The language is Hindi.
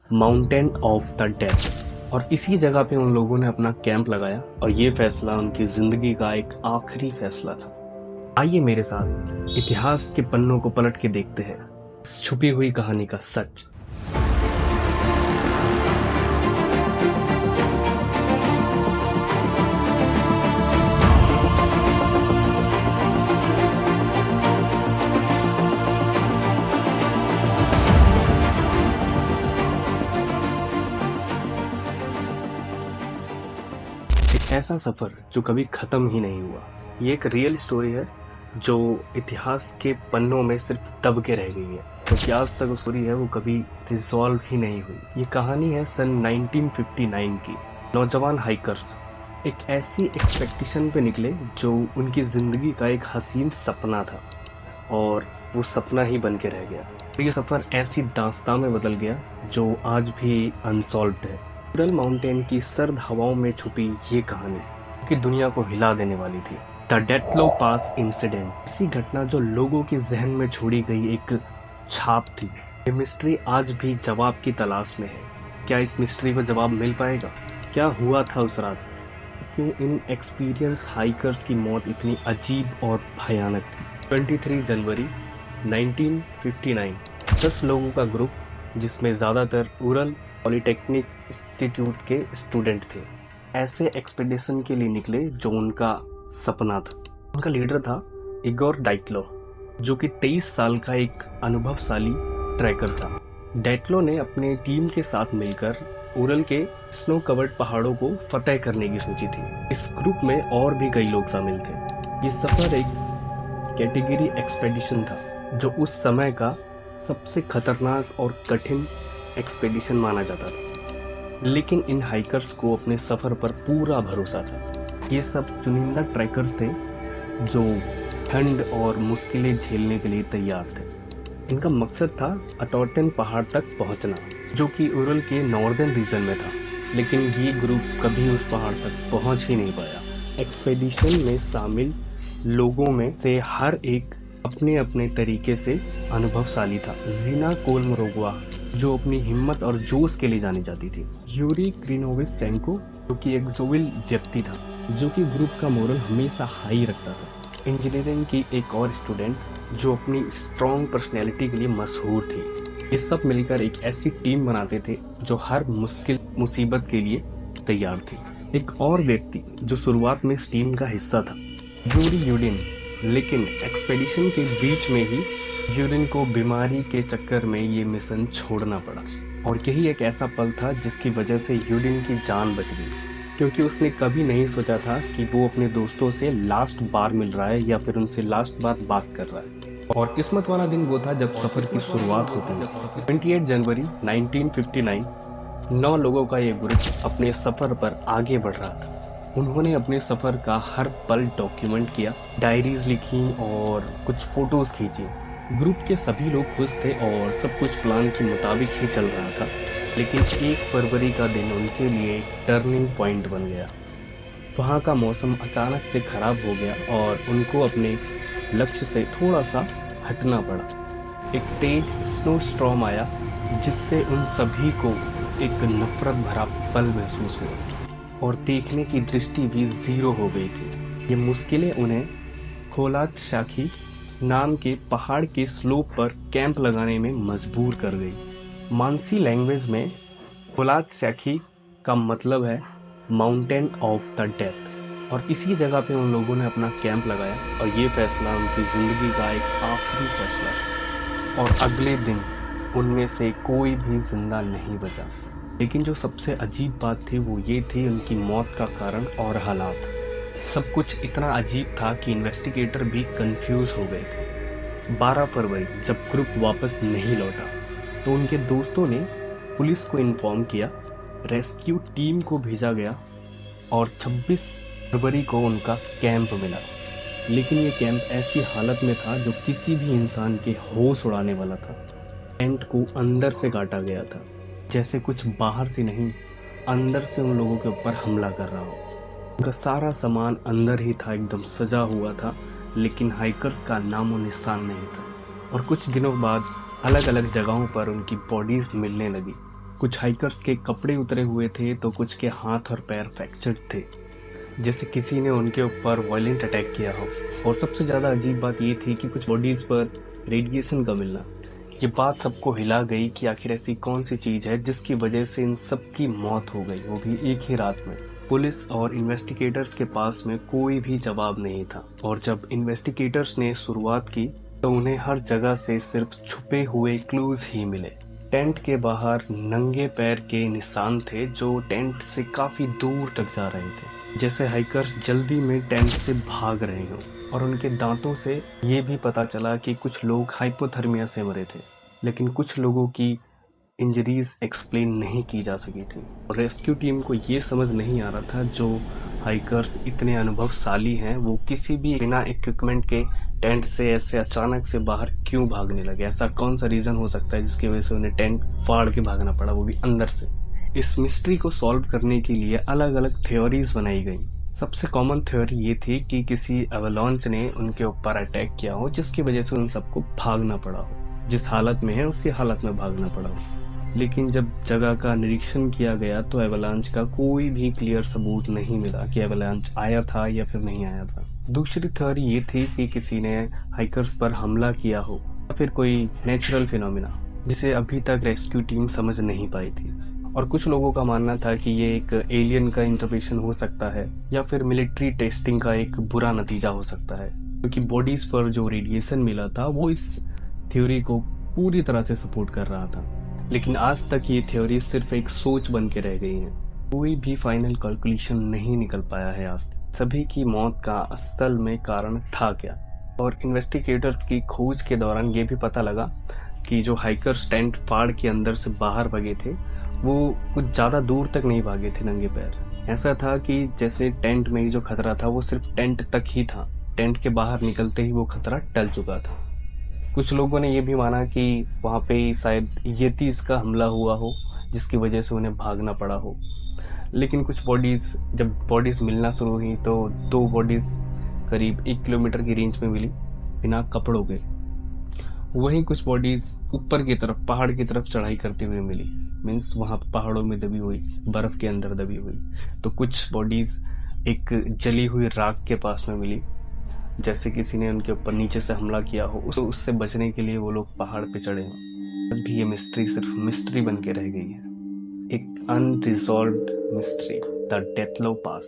Mountain of the death. और इसी जगह पे उन लोगों ने अपना कैंप लगाया और ये फैसला उनकी जिंदगी का एक आखिरी फैसला था। आइए मेरे साथ इतिहास के पन्नों को पलट के देखते हैं इस छुपी हुई कहानी का सच। एक ऐसा सफर जो कभी खत्म ही नहीं हुआ। ये एक रियल स्टोरी है जो इतिहास के पन्नों में सिर्फ दब के रह गई है, क्योंकि आज तक स्टोरी है वो कभी रिजॉल्व ही नहीं हुई। ये कहानी है सन 1959 की। नौजवान हाइकर्स एक ऐसी एक्सपेक्टेशन पे निकले जो उनकी जिंदगी का एक हसीन सपना था, और वो सपना ही बन के रह गया। ये सफर ऐसी दास्तां में बदल गया जो आज भी अनसॉल्व्ड है। उरल माउंटेन की सर्द हवाओं में छुपी ये कहानी कि दुनिया को हिला देने वाली थी। द डेथलो पास इंसिडेंट, ऐसी घटना जो लोगों के जहन में छोड़ी गई एक छाप थी। ये मिस्ट्री आज भी जवाब की तलाश में है। क्या इस मिस्ट्री को जवाब मिल पाएगा? क्या हुआ था उस रात? क्यों इन एक्सपीरियंस हाइकर्स की मौत इतनी अजीब और भयानक थी? 23 जनवरी 1959 10 लोगों का ग्रुप, जिसमें ज़्यादातर उरल पॉलिटेक्निक इंस्टीट्यूट के स्टूडेंट थे, ऐसे एक्सपेडिशन के लिए निकले जो उनका सपना था। उनका लीडर था इगोर डाइटलो, जो कि 23 साल का एक अनुभवशाली ट्रैकर था। डाइटलो ने अपने टीम के साथ मिलकर उरल के स्नो कवर्ड पहाड़ों को फतेह करने की सोची थी। इस ग्रुप में और भी कई लोग शामिल थे। ये सफर एक कैटेगरी एक्सपेडिशन था जो उस समय का सबसे खतरनाक और कठिन एक्सपेडिशन माना जाता था। लेकिन इन हाइकर्स को अपने सफर पर पूरा भरोसा था। ये सब चुनिंदा ट्रैकर्स थे जो ठंड और मुश्किलें झेलने के लिए तैयार थे। इनका मकसद था अटॉर्टन पहाड़ तक पहुंचना, जो कि उरल के नॉर्दर्न रीजन में था। लेकिन ये ग्रुप कभी उस पहाड़ तक पहुंच ही नहीं पाया। एक्सपेडिशन में शामिल लोगों में से हर एक अपने अपने तरीके से अनुभवशाली था। जीना कोलमरोगवा, जो अपनी हिम्मत और जोश के लिए जानी जाती थी। यूरी क्रिनोविचेंको, जो कि एक जोविल व्यक्ति था, जो कि ग्रुप का मोरल हमेशा हाई रखता था। इंजीनियरिंग की एक और स्टूडेंट जो अपनी स्ट्रॉन्ग पर्सनैलिटी के लिए मशहूर थी। ये सब मिलकर एक ऐसी टीम बनाते थे जो हर मुश्किल मुसीबत के लिए तैयार थी। एक और व्यक्ति जो शुरुआत में इस टीम का हिस्सा था, यूरी यूडिन, लेकिन एक्सपेडिशन के बीच में ही यूरिन को बीमारी के चक्कर में ये मिशन छोड़ना पड़ा। और यही एक ऐसा पल था जिसकी वजह से यूरिन की जान बच गई, क्योंकि उसने कभी नहीं सोचा था कि वो अपने दोस्तों से लास्ट बार मिल रहा है या फिर उनसे लास्ट बार बात कर रहा है। और किस्मत वाला दिन वो था जब सफर की शुरुआत होती है। 28 जनवरी 1959 9 लोगों का ये ग्रुप अपने सफर पर आगे बढ़ रहा था। उन्होंने अपने सफर का हर पल डॉक्यूमेंट किया, डायरीज लिखी और कुछ फोटोज खींची। ग्रुप के सभी लोग खुश थे और सब कुछ प्लान के मुताबिक ही चल रहा था। लेकिन 1 फरवरी का दिन उनके लिए टर्निंग पॉइंट बन गया। वहाँ का मौसम अचानक से खराब हो गया और उनको अपने लक्ष्य से थोड़ा सा हटना पड़ा। एक तेज स्नो स्टॉर्म आया जिससे उन सभी को एक नफरत भरा पल महसूस हुआ और देखने की दृष्टि भी जीरो हो गई थी। ये मुश्किलें उन्हें खोलात शाखी नाम के पहाड़ के स्लोप पर कैंप लगाने में मजबूर कर गई। मानसी लैंग्वेज में खोलात शाखी का मतलब है माउंटेन ऑफ द डेथ। और इसी जगह पे उन लोगों ने अपना कैंप लगाया और ये फैसला उनकी ज़िंदगी का एक आखिरी फैसला था। और अगले दिन उनमें से कोई भी जिंदा नहीं बचा। लेकिन जो सबसे अजीब बात थी वो ये थी उनकी मौत का कारण और हालात। सब कुछ इतना अजीब था कि इन्वेस्टिगेटर भी कंफ्यूज हो गए थे। 12 फरवरी जब ग्रुप वापस नहीं लौटा तो उनके दोस्तों ने पुलिस को इन्फॉर्म किया, रेस्क्यू टीम को भेजा गया और 26 फरवरी को उनका कैंप मिला। लेकिन ये कैंप ऐसी हालत में था जो किसी भी इंसान के होश उड़ाने वाला था। टेंट को अंदर से काटा गया था, जैसे कुछ बाहर से नहीं अंदर से उन लोगों के ऊपर हमला कर रहा हो। उनका सारा सामान अंदर ही था, एकदम सजा हुआ था, लेकिन हाइकर्स का नामो निशान नहीं था। और कुछ दिनों बाद अलग अलग जगहों पर उनकी बॉडीज मिलने लगी। कुछ हाइकर्स के कपड़े उतरे हुए थे तो कुछ के हाथ और पैर फ्रैक्चर्ड थे, जैसे किसी ने उनके ऊपर वायलेंट अटैक किया हो। और सबसे ज़्यादा अजीब बात ये थी कि कुछ बॉडीज़ पर रेडिएशन का मिलना। ये बात सबको हिला गई कि आखिर ऐसी कौन सी चीज़ है जिसकी वजह से इन सब की मौत हो गई, वो भी एक ही रात में। पुलिस और इन्वेस्टिगेटर्स के पास में कोई भी जवाब नहीं था, और जब इन्वेस्टिगेटर्स ने शुरुआत की तो उन्हें हर जगह से सिर्फ छुपे हुए क्लूज ही मिले। टेंट के बाहर नंगे पैर के निशान थे जो टेंट से काफी दूर तक जा रहे थे, जैसे हाइकर्स जल्दी में टेंट से भाग रहे हों। और उनके दांतों से ये भी पता चला कि कुछ लोग हाइपोथर्मिया से मरे थे, लेकिन कुछ लोगों की इंजरीज एक्सप्लेन नहीं की जा सकी थी। और रेस्क्यू टीम को ये समझ नहीं आ रहा था जो हाइकर्स इतने अनुभवशाली हैं वो किसी भी बिना इक्विपमेंट के टेंट से ऐसे अचानक से बाहर क्यों भागने लगे। ऐसा कौन सा रीजन हो सकता है जिसकी वजह से उन्हें टेंट फाड़ के भागना पड़ा, वो भी अंदर से। इस मिस्ट्री को सॉल्व करने के लिए अलग अलग थ्योरीज बनाई गई। सबसे कॉमन थ्योरी ये थी कि किसी एवलांच ने उनके ऊपर अटैक किया हो जिसकी वजह से उन सबको भागना पड़ा हो, जिस हालत में है उसी हालत में भागना पड़ा हो। लेकिन जब जगह का निरीक्षण किया गया तो एवलांच का कोई भी क्लियर सबूत नहीं मिला कि एवलांच आया था या फिर नहीं आया था। दूसरी थ्योरी ये थी कि किसी ने हाइकर्स पर हमला किया हो या फिर कोई नेचुरल फिनोमिना जिसे अभी तक रेस्क्यू टीम समझ नहीं पाई थी। और कुछ लोगों का मानना था कि ये एक एलियन का इंटरवेंशन हो सकता है या फिर मिलिट्री टेस्टिंग का एक बुरा नतीजा हो सकता है, क्योंकि बॉडीज पर जो रेडिएशन मिला था वो इस थ्योरी को पूरी तरह से सपोर्ट कर रहा था। लेकिन आज तक ये थ्योरी सिर्फ एक सोच बन के रह गई है। कोई भी फाइनल कैलकुलेशन नहीं निकल पाया है आज तक। सभी की मौत का असल में कारण था क्या। और इन्वेस्टिगेटर्स की खोज के दौरान ये भी पता लगा कि जो हाइकर्स टेंट फाड़ के अंदर से बाहर भागे थे वो कुछ ज़्यादा दूर तक नहीं भागे थे नंगे पैर। ऐसा था कि जैसे टेंट में ही जो खतरा था वो सिर्फ टेंट तक ही था, टेंट के बाहर निकलते ही वो खतरा टल चुका था। कुछ लोगों ने ये भी माना कि वहाँ पे शायद येतीज का हमला हुआ हो जिसकी वजह से उन्हें भागना पड़ा हो। लेकिन जब बॉडीज मिलना शुरू हुई तो 2 बॉडीज करीब 1 किलोमीटर की रेंज में मिली बिना कपड़ों के। वहीं कुछ बॉडीज ऊपर की तरफ पहाड़ की तरफ चढ़ाई करती हुई मिली, मीन्स वहाँ पहाड़ों में दबी हुई, बर्फ के अंदर दबी हुई। तो कुछ बॉडीज एक जली हुई राख के पास में मिली, जैसे किसी ने उनके ऊपर नीचे से हमला किया हो। उससे बचने के लिए वो लोग पहाड़ पे चढ़े हों। आज भी ये मिस्ट्री सिर्फ मिस्ट्री बन के रह गई है, एक अनरिजॉल्व्ड मिस्ट्री, द डेथलो पास।